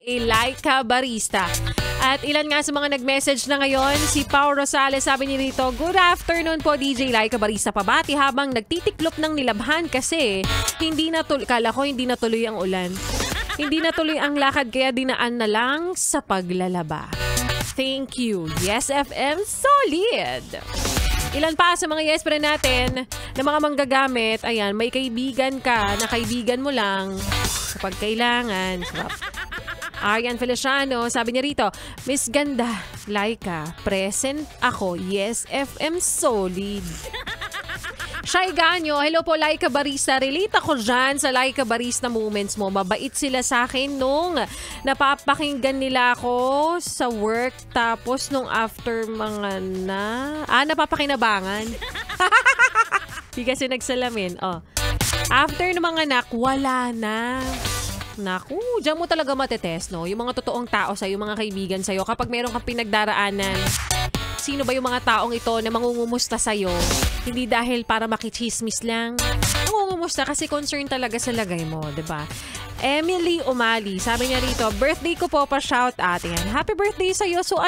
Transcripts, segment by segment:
Laika Barista. At ilan nga sa mga nag-message na ngayon, si Pao Rosales sabi ni rito, "Good afternoon po DJ Laika Barista, pabati habang nagtitiklop ng nilabhan kasi kala ko hindi natuloy ang ulan. Hindi natuloy ang lakad kaya dinaan na lang sa paglalaba. Thank you. Yes FM, solid." Ilan pa sa mga yes pre natin na mga manggagamit, ayan, may kaibigan ka na kaibigan mo lang kapag kailangan. Arian Feliciano, sabi niya rito, "Miss Ganda, Laika, present ako. Yes, FM solid." Shy Ganyo, "Hello po Laika Barista. Relate ako dyan sa Laika Barista moments mo. Mabait sila sa akin nung napapakinggan nila ako sa work. Tapos nung after napapakinabangan." Di kasi nagsalamin. Oh. After ng mga anak, wala na. Naku, diyan mo talaga matetest, no? Yung mga totoong tao sa'yo, mga kaibigan sa'yo, kapag meron kang pinagdaraanan, sino ba yung mga taong ito na mangungumusta sa'yo? Hindi dahil para makichismis lang. Mangungumusta kasi concern talaga sa lagay mo, diba? Emily Umali, sabi niya rito, "Birthday ko po pa shout out." Yan. Happy birthday sa'yo. So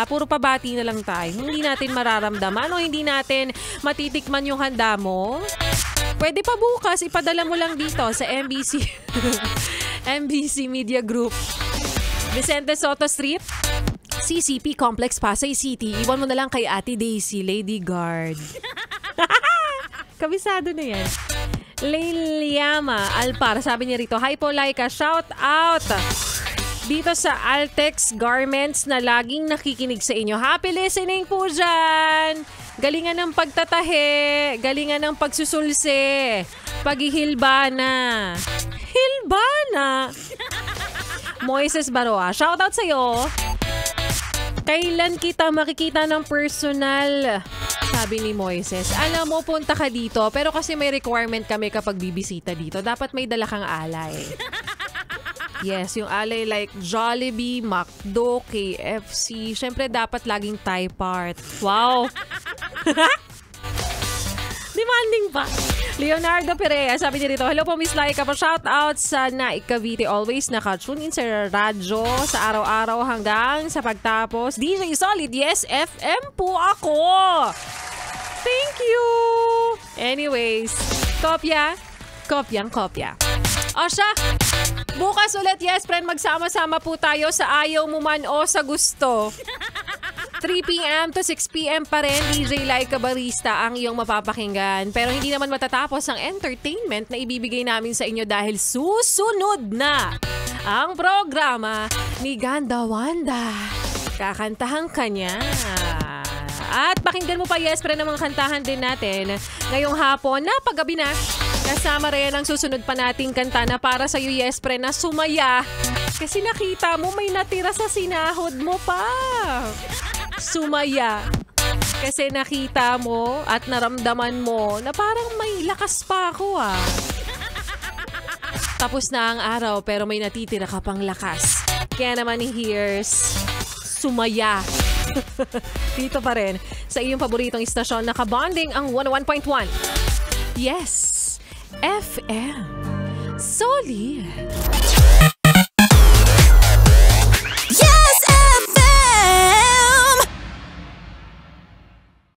puro pabati na lang tayo. Hindi natin mararamdaman o hindi natin matitikman yung handa mo. Pwede pa bukas, ipadala mo lang dito sa MBC. MBC Media Group. Vicente Soto Street, CCP Complex, Pasay City. Iwan mo na lang kay Ate Daisy, Lady Guard. Kabisado na yan. Leiliama Alpar, sabi niya rito, "Hi po Laika, shout out dito sa Altex Garments na laging nakikinig sa inyo. Happy listening po dyan. Galingan ng pagtatahe, galingan ng pagsusulse, paghihilbana." Hilbana! Moises Baroa, shout out sa'yo. "Kailan kita makikita ng personal?" Sabi ni Moises. "Alam mo, punta ka dito, pero kasi may requirement kami kapag bibisita dito. Dapat may dala kang alay." Yes, yung alay like Jollibee, McDo, KFC. Siyempre, dapat laging Thai part. Wow! Demanding pa. Leonardo Perea, sabi niya dito, "Hello po Miss Laika, pa-shout out sa Naik Cavite. Always naka-tune in sa radyo sa araw-araw hanggang sa pagtapos. DJ Solid, yes, FM po ako." Thank you! Anyways, kopya. O siya, bukas ulit, yes friend, magsama-sama po tayo sa ayaw mo man o sa gusto. 3 p.m. to 6 p.m. pa rin, DJ Laika Barista ang iyong mapapakinggan. Pero hindi naman matatapos ang entertainment na ibibigay namin sa inyo dahil susunod na ang programa ni Ganda Wanda. Kakantahan kanya. At pakinggan mo pa, yes, pre, ng mga kantahan din natin ngayong hapon na paggabi na. Kasama rin ang susunod pa nating kanta na para sa'yo, yes, pre, na sumaya. Kasi nakita mo may natira sa sinahod mo pa. Sumaya. Kasi nakita mo at naramdaman mo na parang may lakas pa ako Tapos na ang araw pero may natitira ka pang lakas. Kaya naman here's Sumaya. Dito pa rin sa iyong paboritong istasyon, nakabonding ang 101.1. Yes, FM. Solid.